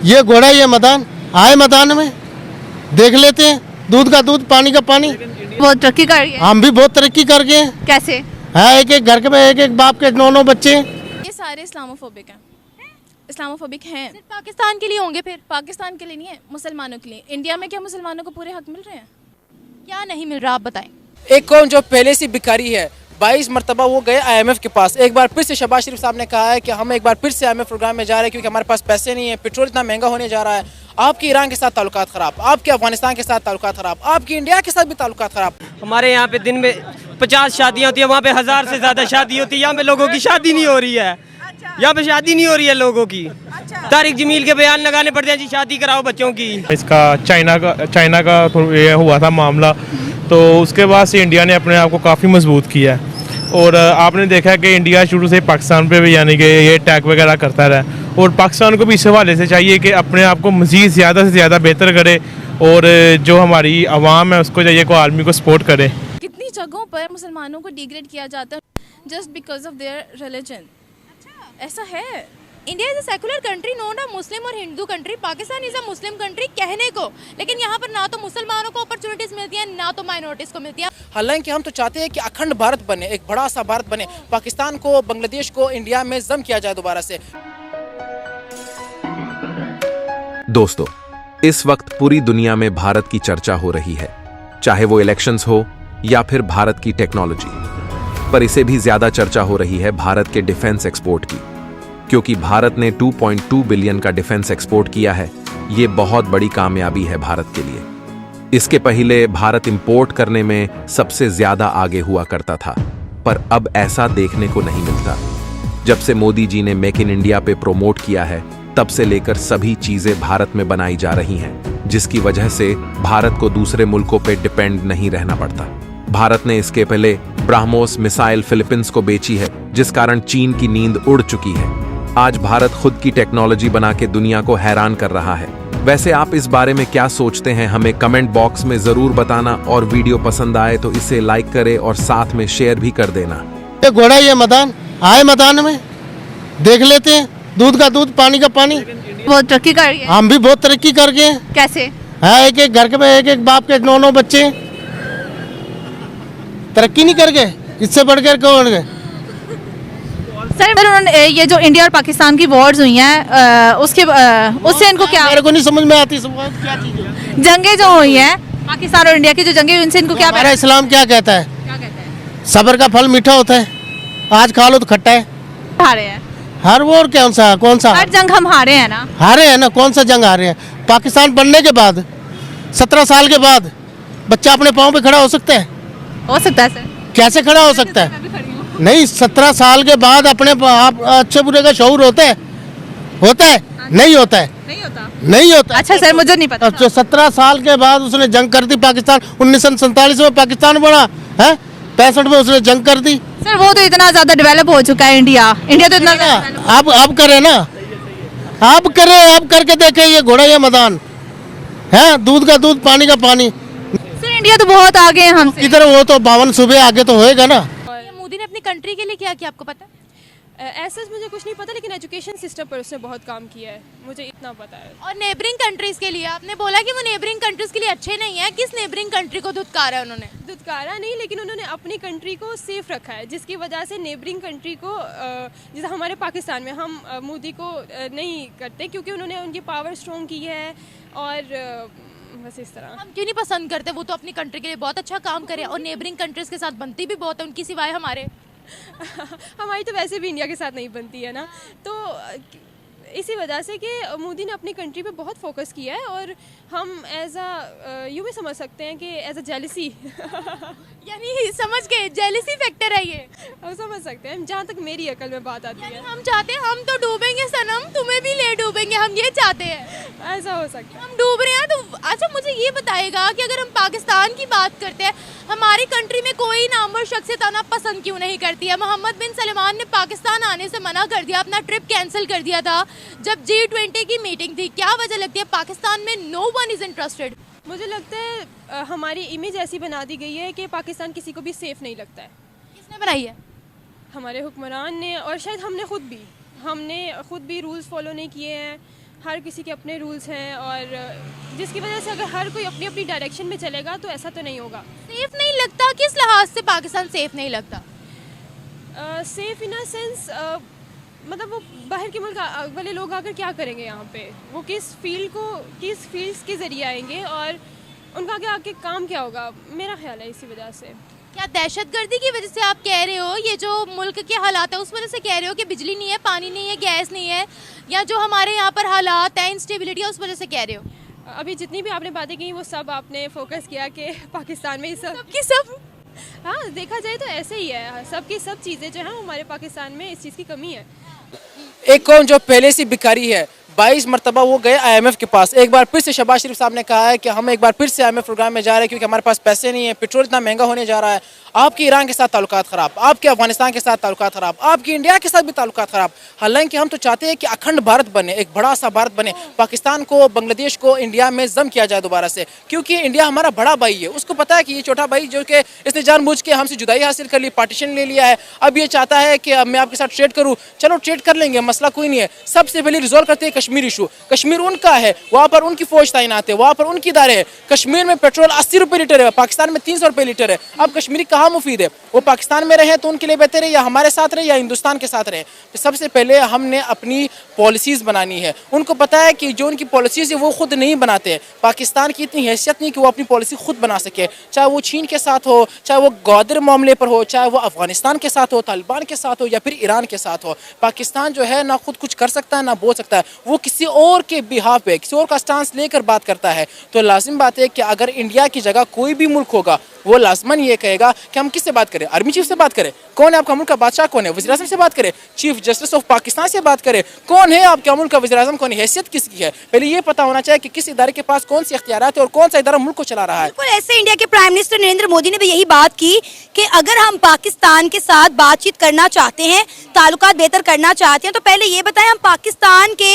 ये घोड़ा ये मैदान आए, मैदान में देख लेते हैं, दूध का दूध पानी का पानी। बहुत तरक्की कर रही है। हम भी बहुत तरक्की कर गए हैं। कैसे? हाँ, एक एक घर के में एक एक बाप के 9 बच्चे। ये सारे इस्लामोफोबिक हैं, इस्लामोफोबिक हैं। सिर्फ पाकिस्तान के लिए होंगे फिर? पाकिस्तान के लिए नहीं है, मुसलमानों के लिए। इंडिया में क्या मुसलमानों को पूरे हक मिल रहे हैं? क्या नहीं मिल रहा, आप बताएं। एक कौम जो पहले से भिखारी है, 22 मरतबा वो गए IMF के पास। एक बार फिर से शहबाज शरीफ साहब ने कहा है कि हम एक बार फिर से IMF प्रोग्राम में जा रहे हैं क्योंकि हमारे पास पैसे नहीं है, पेट्रोल इतना महंगा होने जा रहा है। आपके ईरान के साथ ताल्लुकात ख़राब, आपके अफगानिस्तान के साथ ताल्लुकात ख़राब, आपकी इंडिया के साथ भी ताल्लुकात ख़राब। हमारे यहाँ पे दिन में 50 शादियाँ होती है, वहाँ पे 1000 से ज़्यादा शादी होती है। यहाँ पे लोगों की शादी नहीं हो रही है, यहाँ पे शादी नहीं हो रही है लोगों की। तारिक जमील के बयान लगाने पड़ते हैं जी, शादी कराओ बच्चों की। इसका चाइना का ये हुआ था मामला, तो उसके बाद से इंडिया ने अपने आप को काफ़ी मजबूत किया है। और आपने देखा कि इंडिया शुरू से पाकिस्तान पे भी यानी कि ये अटैक वगैरह करता रहा, और पाकिस्तान को भी इस हवाले से चाहिए कि अपने आप को मज़ीद ज़्यादा से ज़्यादा बेहतर करे, और जो हमारी आवाम है उसको चाहिए कि आर्मी को सपोर्ट करे। कितनी जगहों पर मुसलमानों को डिग्रेड किया जाता है just because of their religion. ऐसा है। India is a secular country, not a Muslim और Hindu country. Pakistan is a Muslim country कहने को, लेकिन यहाँ पर ना तो मुसलमानों को अपॉर्चुनिटीज मिलती हैं, ना तो माइनॉरिटीज को मिलती है। हालांकि हम तो चाहते हैं कि अखंड भारत बने, एक बड़ा सा भारत बने, पाकिस्तान को, बांग्लादेश को इंडिया में जम किया जाए दोबारा से। दोस्तों, इस वक्त पूरी दुनिया में भारत की चर्चा हो रही है, चाहे वो इलेक्शंस हो या फिर भारत की टेक्नोलॉजी। पर इसे भी ज्यादा चर्चा हो रही है भारत के डिफेंस एक्सपोर्ट की, क्योंकि भारत ने 2.2 बिलियन का डिफेंस एक्सपोर्ट किया है। ये बहुत बड़ी कामयाबी है भारत के लिए। इसके पहले भारत इंपोर्ट करने में सबसे ज्यादा आगे हुआ करता था, पर अब ऐसा देखने को नहीं मिलता। जब से मोदी जी ने मेक इन इंडिया पे प्रोमोट किया है, तब से लेकर सभी चीजें भारत में बनाई जा रही हैं, जिसकी वजह से भारत को दूसरे मुल्कों पे डिपेंड नहीं रहना पड़ता। भारत ने इसके पहले ब्रह्मोस मिसाइल फिलीपींस को बेची है, जिस कारण चीन की नींद उड़ चुकी है। आज भारत खुद की टेक्नोलॉजी बना के दुनिया को हैरान कर रहा है। वैसे आप इस बारे में क्या सोचते हैं, हमें कमेंट बॉक्स में जरूर बताना, और वीडियो पसंद आए तो इसे लाइक करें और साथ में शेयर भी कर देना। ये घोड़ा ये मैदान आए, मैदान में देख लेते हैं, दूध का दूध पानी का पानी। बहुत तरक्की कर रही है। हम भी बहुत तरक्की कर गए हैं। कैसे? हाँ, एक एक घर के में एक एक बाप के 9 बच्चे। तरक्की नहीं कर गए, इससे बढ़कर कौन गए? सर, उन्होंने ये जो इंडिया और पाकिस्तान की वॉर्स हुई हैं, उससे इनको क्या, मेरे को नहीं समझ में आती क्या चीज़ है। जंगें जो हुई हैं पाकिस्तान और इंडिया की जो जंगें, उनसे इनको क्या हमारा इस्लाम क्या कहता है? क्या कहते हैं? सब्र का फल मीठा होता है, आज खा लो तो खट्टा है। हारे हैं हर वो, और कौन सा हर जंग हम हारे हैं ना। हारे हैं ना, कौन सा जंग हारे हैं? पाकिस्तान बनने के बाद 17 साल के बाद बच्चा अपने पाँव पे खड़ा हो सकता है? हो सकता है सर। कैसे खड़ा हो सकता है? नहीं, 17 साल के बाद अपने आप अच्छे बुरे का शऊर होता है? होता है? नहीं होता है। नहीं होता। अच्छा सर, मुझे नहीं पता। जो 17 साल के बाद उसने जंग कर दी पाकिस्तान, 1947 में पाकिस्तान बना है, 65 में उसने जंग कर दी। सर, वो तो इतना ज्यादा डेवलप हो चुका है इंडिया तो इतना अब करे ना, अब करके देखे। ये घोड़ा ये मैदान है, दूध का दूध पानी का पानी। सर, इंडिया तो बहुत आगे है हमसे। इधर वो तो 52 सूबे आगे तो होएगा ना। मोदी ने अपनी कंट्री के लिए क्या किया, आपको पता है? ऐसा मुझे कुछ नहीं पता, लेकिन एजुकेशन सिस्टम पर उसने बहुत काम किया है, मुझे इतना पता है। और नेबरिंग कंट्रीज के लिए आपने बोला कि वो नेबरिंग कंट्रीज के लिए अच्छे नहीं है। किस नेबरिंग कंट्री को धुतकारा है उन्होंने? धुतकारा नहीं, लेकिन उन्होंने अपनी कंट्री को सेफ रखा है, जिसकी वजह से नेबरिंग कंट्री को, जैसे हमारे पाकिस्तान में हम मोदी को नहीं करते क्योंकि उन्होंने उनकी पावर स्ट्रॉन्ग की है, और बस इस तरह। हम क्यों नहीं पसंद करते? वो तो अपनी कंट्री के लिए बहुत अच्छा काम करे, और नेबरिंग कंट्रीज के साथ बनती भी बहुत है उनकी, सिवाय हमारे। हमारी तो वैसे भी इंडिया के साथ नहीं बनती है ना, तो इसी वजह से कि मोदी ने अपनी कंट्री पे बहुत फोकस किया है, और हम एज अ यूँ भी समझ सकते हैं कि एज अ जेलसी यानी समझ गए, जेलसी फैक्टर है ये। हम समझ सकते हैं, जहाँ तक मेरी अकल में बात आती है। हम चाहते हैं हम तो डूबेंगे सनम, तुम्हें भी ले डूबेंगे, हम ये चाहते हैं। ऐसा हो सकता है। हम डूब रहे हैं तो अच्छा, मुझे ये बताएगा कि अगर हम पाकिस्तान की बात करते हैं, हमारी कंट्री में कोई नामवर शख्सियत आना पसंद क्यों नहीं करती है? मोहम्मद बिन सलमान ने पाकिस्तान आने से मना कर दिया, अपना ट्रिप कैंसिल कर दिया था जब G20 की मीटिंग थी। क्या वजह लगती है पाकिस्तान में नो वन इज इंटरेस्टेड? मुझे लगता है हमारी इमेज ऐसी बना दी गई है कि पाकिस्तान किसी को भी सेफ नहीं लगता है। किसने बनाई है? हमारे हुक्मरान ने, और शायद हमने खुद भी रूल्स फॉलो नहीं किए हैं। हर किसी के अपने रूल्स हैं और जिसकी वजह से अगर हर कोई अपनी अपनी डायरेक्शन में चलेगा तो ऐसा तो नहीं होगा। सेफ नहीं लगता, किस लिहाज से पाकिस्तान सेफ नहीं लगता? सेफ इन अ सेंस मतलब वो बाहर के मुल्क वाले लोग आकर क्या करेंगे यहाँ पे, वो किस फील्ड्स के ज़रिए आएंगे और उनका आगे काम क्या होगा, मेरा ख्याल है इसी वजह से। क्या दहशतगर्दी की वजह से आप कह रहे हो, ये जो मुल्क के हालात है उस वजह से कह रहे हो कि बिजली नहीं है, पानी नहीं है, गैस नहीं है, या जो हमारे यहाँ पर हालात है, इंस्टेबिलिटी है, उस वजह से कह रहे हो? अभी जितनी भी आपने बातें की वो सब आपने फोकस किया कि पाकिस्तान में ये सब की सब हाँ देखा जाए तो ऐसे ही है, सबकी सब चीज़ें जो हैं हमारे पाकिस्तान में इस चीज़ की कमी है। एक कौम जो पहले से भिखारी है, 22 मरतबा वो गए IMF के पास। एक बार फिर से शहबाज शरीफ साहब ने कहा है कि हम एक बार फिर से IMF प्रोग्राम में जा रहे हैं क्योंकि हमारे पास पैसे नहीं है, पेट्रोल इतना महंगा होने जा रहा है। आपकी ईरान के साथ ताल्लुकात ख़राब, आपके अफगानिस्तान के साथ ताल्लुकात ख़राब, आपकी इंडिया के साथ भी ताल्लुकात ख़राब। हालांकि हम तो चाहते हैं कि अखंड भारत बने, एक बड़ा सा भारत बने, पाकिस्तान को, बांग्लादेश को इंडिया में जम किया जाए दोबारा से, क्योंकि इंडिया हमारा बड़ा भाई है। उसको पता है कि ये छोटा भाई जो कि इसने जानबूझ के हमसे जुदाई हासिल कर ली, पार्टीशन ले लिया है, अब ये चाहता है कि अब मैं आपके साथ ट्रेड करूँ। चलो ट्रेड कर लेंगे, मसला कोई नहीं है। सबसे पहले रिजॉल्व करते हैं कश्मीर इशू। कश्मीर उनका है, वहाँ पर उनकी फौज तैनात है, वहाँ पर उनकी इदारे है। कश्मीर में पेट्रोल 80 रुपये लीटर है, पाकिस्तान में 300 रुपये लीटर है। अब कश्मीरी कहाँ मुफीद है? वो पाकिस्तान में रहे तो उनके लिए बेहतर है, या हमारे साथ रहे या हिंदुस्तान के साथ रहे? तो सबसे पहले हमने अपनी पॉलिसीज़ बनानी है। उनको पता है कि जो उनकी पॉलिसीज़ है वो खुद नहीं बनाते हैं। पाकिस्तान की इतनी हैसियत नहीं कि वो अपनी पॉलिसी खुद बना सके, चाहे वो चीन के साथ हो, चाहे वो ग्वादर मामले पर हो, चाहे वो अफगानिस्तान के साथ हो, तालिबान के साथ हो, या फिर ईरान के साथ हो। पाकिस्तान जो है ना खुद कुछ कर सकता है ना बोल सकता है, वो किसी और के बिहाफ पे, किसी और का स्टांस लेकर बात करता है। तो लाजिम बात है कि अगर इंडिया की जगह कोई भी मुल्क होगा वो लाजमन ये कहेगा कि हम किससे बात करें? आर्मी चीफ से बात करें? कौन है आपका मुल्क का बादशाह? कौन है? वज़ीर आज़म से बात करें? चीफ जस्टिस ऑफ पाकिस्तान से बात करें? कौन है आपका मुल्क का वज़ीर आज़म? कौन है? हैसियत किसकी है? पहले ये पता होना चाहिए कि किस इदारे के पास कौन से इख्तियारात है और कौन सा इदारा मुल्क को चला रहा है। बिल्कुल ऐसे इंडिया के प्राइम मिनिस्टर नरेंद्र मोदी ने भी यही बात की कि अगर हम पाकिस्तान के साथ बातचीत करना चाहते हैं, ताल्लुकात बेहतर करना चाहते हैं, तो पहले ये बताएं हम पाकिस्तान के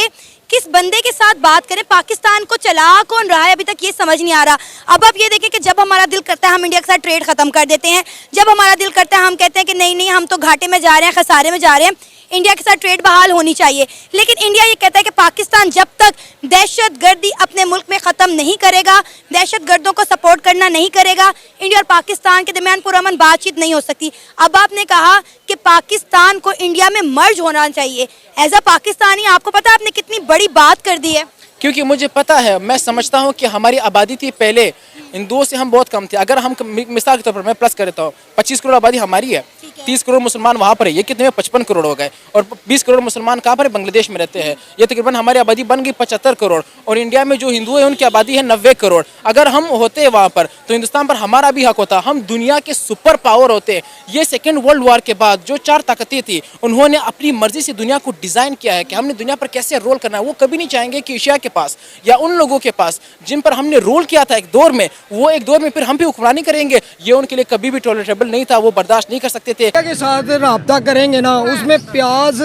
किस बंदे के साथ बात करें, पाकिस्तान को चला कौन रहा है, अभी तक ये समझ नहीं आ रहा। अब आप ये देखें कि जब हमारा दिल करता है हम इंडिया के साथ ट्रेड खत्म कर देते हैं, जब हमारा दिल करता है हम कहते हैं कि नहीं नहीं हम तो घाटे में जा रहे हैं, खसारे में जा रहे हैं, इंडिया के साथ ट्रेड बहाल होनी चाहिए। लेकिन इंडिया ये कहता है कि पाकिस्तान जब तक दहशतगर्दी अपने मुल्क में ख़त्म नहीं करेगा, दहशतगर्दों को सपोर्ट करना नहीं करेगा, इंडिया और पाकिस्तान के दरमियान पुरअमन बातचीत नहीं हो सकती। अब आपने कहा कि पाकिस्तान को इंडिया में मर्ज होना चाहिए। एज अ पाकिस्तानी आपको पता है आपने कितनी बड़ी बात कर दी है। क्योंकि मुझे पता है, मैं समझता हूँ कि हमारी आबादी थी पहले, हिंदुओं से हम बहुत कम थे। अगर हम मिसाल के तौर पर मैं प्लस कर देता हूँ, 25 करोड़ आबादी हमारी है, 30 करोड़ मुसलमान वहाँ पर है, ये कितने में 55 करोड़ हो गए, और 20 करोड़ मुसलमान कहाँ पर है? बांग्लादेश में रहते हैं। ये तकरीबन हमारी आबादी बन गई 75 करोड़, और इंडिया में जो हिंदू है उनकी आबादी है 90 करोड़। अगर हम होते वहाँ पर तो हिंदुस्तान पर हमारा भी हक होता, हम दुनिया के सुपर पावर होते। ये सेकेंड वर्ल्ड वॉर के बाद जो 4 ताकतें थी उन्होंने अपनी मर्जी से दुनिया को डिज़ाइन किया है कि हमने दुनिया पर कैसे रोल करना है। वो कभी नहीं चाहेंगे कि एशिया के पास या उन लोगों के पास जिन पर हमने रोल किया था एक दौर में, वो एक दौर में फिर हम भी हुक्मरानी करेंगे। ये उनके लिए कभी भी टॉलरेबल नहीं था, वो बर्दाश्त नहीं कर सकते थे। के साथ राब्ता करेंगे ना, उसमें प्याज,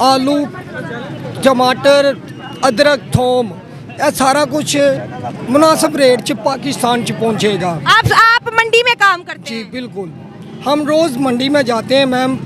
आलू, टमाटर, अदरक, थोम, ये सारा कुछ मुनासिब रेट च पाकिस्तान च पहुंचेगा। आप मंडी में काम करते जी बिल्कुल, हम रोज़ मंडी में जाते हैं मैम।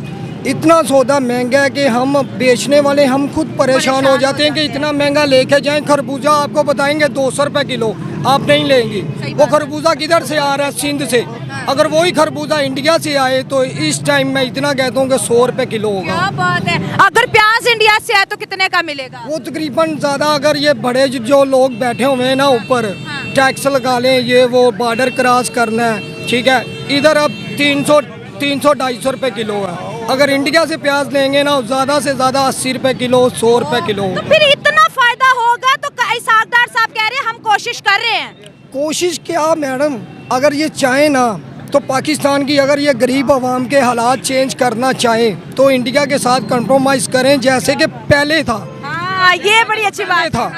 इतना सौदा महंगा है कि हम बेचने वाले हम खुद परेशान हो जाते हैं कि इतना महंगा लेके जाएं। खरबूजा आपको बताएंगे 200 रुपये किलो, आप नहीं लेंगी। वो खरबूजा किधर से आ रहा है? सिंध से। अगर वही खरबूजा इंडिया से आए तो इस टाइम मैं इतना कहता हूँ कि 100 रुपये किलो होगा। क्या बात है। अगर प्याज इंडिया से आए तो कितने का मिलेगा? वो तकरीबन ज़्यादा, अगर ये बड़े जो लोग बैठे हुए हैं ना ऊपर, टैक्स लगा लें, ये वो बॉर्डर क्रॉस करना है, ठीक है, इधर अब 300-250 रुपये किलो है। अगर इंडिया से प्याज लेंगे ना ज़्यादा से ज़्यादा 80 रुपये किलो, 100 रुपये किलो। तो फिर इतना फायदा होगा तो सागदार साहब कह रहे हैं हम कोशिश कर रहे हैं। कोशिश क्या मैडम, अगर ये चाहें ना तो पाकिस्तान की, अगर ये गरीब आवाम के हालात चेंज करना चाहें तो इंडिया के साथ कंप्रोमाइज़ करें जैसे कि पहले था। हाँ, ये बड़ी अच्छी बात था।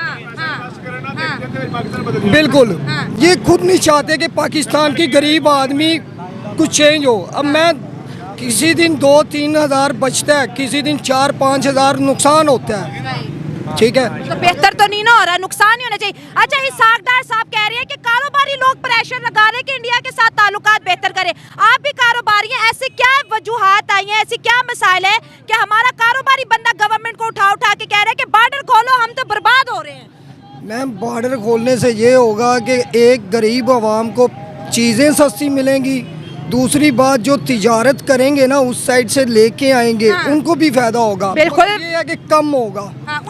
बिल्कुल। ये खुद नहीं चाहते कि पाकिस्तान की गरीब आदमी कुछ चेंज हो। अब मैं किसी दिन 2-3 हज़ार बचता है, किसी दिन 4-5 हज़ार नुकसान होता है, ठीक है, तो बेहतर तो नहीं ना हो रहा, नुकसान ही होना चाहिए। अच्छा, इस सागदार साहब कह रहे हैं कि कारोबारी लोग प्रेशर लगा रहे हैं कि इंडिया के साथ ताल्लुकात बेहतर करें। आप भी कारोबारी हैं, ऐसे क्या वजूहात आई हैं, ऐसी क्या मसाइल है कि हमारा कारोबारी बंदा गवर्नमेंट को उठा के कह रहा है कि बॉर्डर खोलो, हम तो बर्बाद हो रहे हैं? मैम बॉर्डर खोलने से ये होगा कि एक गरीब आवाम को चीज़ें सस्ती मिलेंगी, दूसरी बात जो तिजारत करेंगे ना उस साइड से लेके आएंगे उनको भी फायदा होगा। बिल्कुल। मगर ये है कि कम होगा।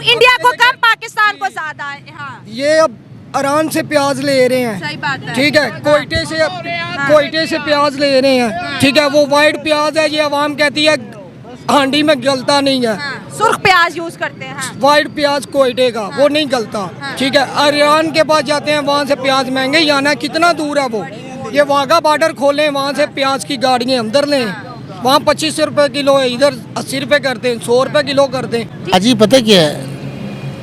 इंडिया को कम, पाकिस्तान को ज्यादा है। हाँ, ये अब ईरान से प्याज ले रहे हैं, सही बात है। ठीक है, कोयटे से प्याज ले रहे हैं, ठीक है, वो वाइट प्याज है, ये आवाम कहती है हांडी में गलता नहीं है। सुर्ख प्याज यूज करते हैं। हाँ। वाइट प्याज कोयटे का वो नहीं गलता, ठीक है। ईरान के पास जाते हैं, वहाँ से प्याज महंगे ही आना, कितना दूर है वो। ये वाघा बॉर्डर खोलें, वहाँ से प्याज की गाड़ियाँ अंदर लें, वहाँ 25 रुपए किलो है, इधर 80 रुपए करते हैं, 100 रुपए किलो करते हैं। अजी पता क्या है,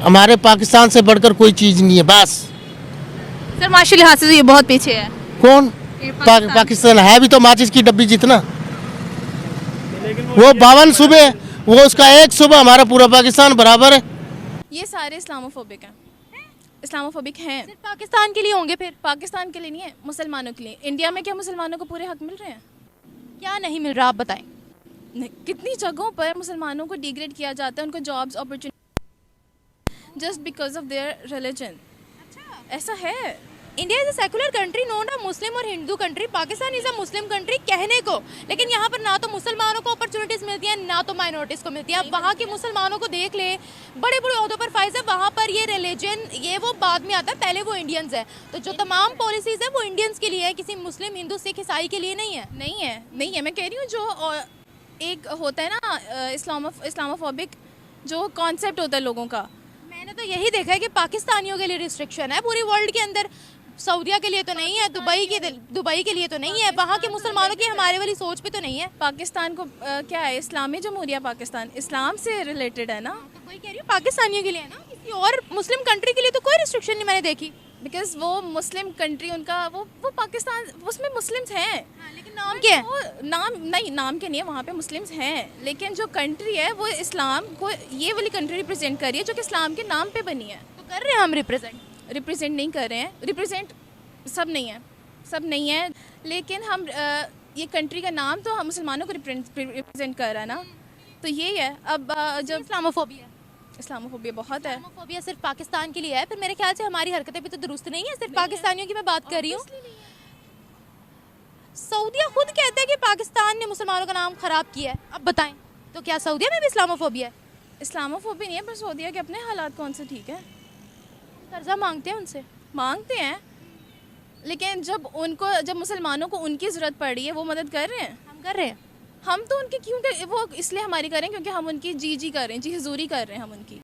हमारे पाकिस्तान से बढ़कर कोई चीज़ नहीं है बस। सर माशी लिहाज से तो ये बहुत पीछे है। कौन? पाकिस्तान है भी तो माचिस की डब्बी जितना। वो 52 सूबे, वो उसका एक सूबा, हमारा पूरा पाकिस्तान बराबर है। ये सारे इस्लामोफोबिक हैं, इस्लामोफोबिक हैं। सिर्फ पाकिस्तान के लिए होंगे फिर? पाकिस्तान के लिए नहीं है, मुसलमानों के लिए। इंडिया में क्या मुसलमानों को पूरे हक मिल रहे हैं? क्या नहीं मिल रहा, आप बताएं। कितनी जगहों पर मुसलमानों को डिग्रेड किया जाता है, उनको jobs opportunity just because of their religion. ऐसा है। India is a secular country, not a Muslim और Hindu country. Pakistan is a Muslim country कहने को, लेकिन यहाँ पर ना तो मुसलमानों को अपॉर्चुनिटीज मिलती हैं ना तो माइनॉरिटीज को मिलती है। अब वहाँ के मुसलमानों को देख ले, बड़े बड़े ओहदों पर फाइज है, वहाँ पर ये रिलीजन ये वो बाद में आता है, पहले वो इंडियंस है। तो जो तमाम पॉलिसीज है वो इंडियंस के लिए है, किसी मुस्लिम हिंदू सिख ईसाई के लिए नहीं है। नहीं है। मैं कह रही हूँ जो एक होता है ना इस्लामोफोबिक जो कॉन्सेप्ट होता है लोगों का, मैंने तो यही देखा है कि पाकिस्तानियों के लिए रिस्ट्रिक्शन है पूरी वर्ल्ड के अंदर, सऊदिया के लिए तो नहीं है, दुबई के लिए तो नहीं है, वहाँ के मुसलमानों की हमारे वाली सोच पे तो नहीं है। पाकिस्तान को क्या है, इस्लामी जमहूरिया पाकिस्तान इस्लाम से रिलेटेड है ना। तो वही कह रही हूँ, पाकिस्तानियों के लिए है ना, किसी और मुस्लिम कंट्री के लिए तो कोई रिस्ट्रिक्शन नहीं मैंने देखी। बिकॉज वो मुस्लिम कंट्री उनका वो पाकिस्तान, उसमें मुस्लिम्स हैं। लेकिन नाम क्या है? वो नाम के नहीं है, वहाँ पे मुस्लिम्स हैं, लेकिन जो कंट्री है वो इस्लाम को, ये वाली कंट्री रिप्रेजेंट कर रही है जो कि इस्लाम के नाम पे बनी है। तो कर रहे हैं हम रिप्रेजेंट नहीं कर रहे हैं, रिप्रेजेंट सब नहीं है, लेकिन हम ये कंट्री का नाम तो हम मुसलमानों को रिप्रेजेंट कर रहा है ना, तो यही है। अब जब इस्लामोफोबिया बहुत है। इस्लामोफोबिया सिर्फ पाकिस्तान के लिए है, फिर मेरे ख्याल से हमारी हरकतें भी तो दुरुस्त नहीं है, सिर्फ पाकिस्तानियों की मैं बात कर रही हूँ। सऊदिया खुद कहते हैं कि पाकिस्तान ने मुसलमानों का नाम खराब किया है, अब बताएं तो क्या सऊदिया में भी इस्लामोफोबिया है? इस्लामोफोबिया नहीं है, पर सऊदिया के अपने हालात कौन से ठीक है। कर्जा मांगते हैं उनसे, मांगते हैं, लेकिन जब मुसलमानों को उनकी ज़रूरत पड़ रही है वो मदद कर रहे हैं। हम कर रहे हैं। हम तो उनकी क्यों वो इसलिए हमारी करें क्योंकि हम उनकी जी कर रहे हैं, जी हुजूरी कर रहे हैं हम उनकी।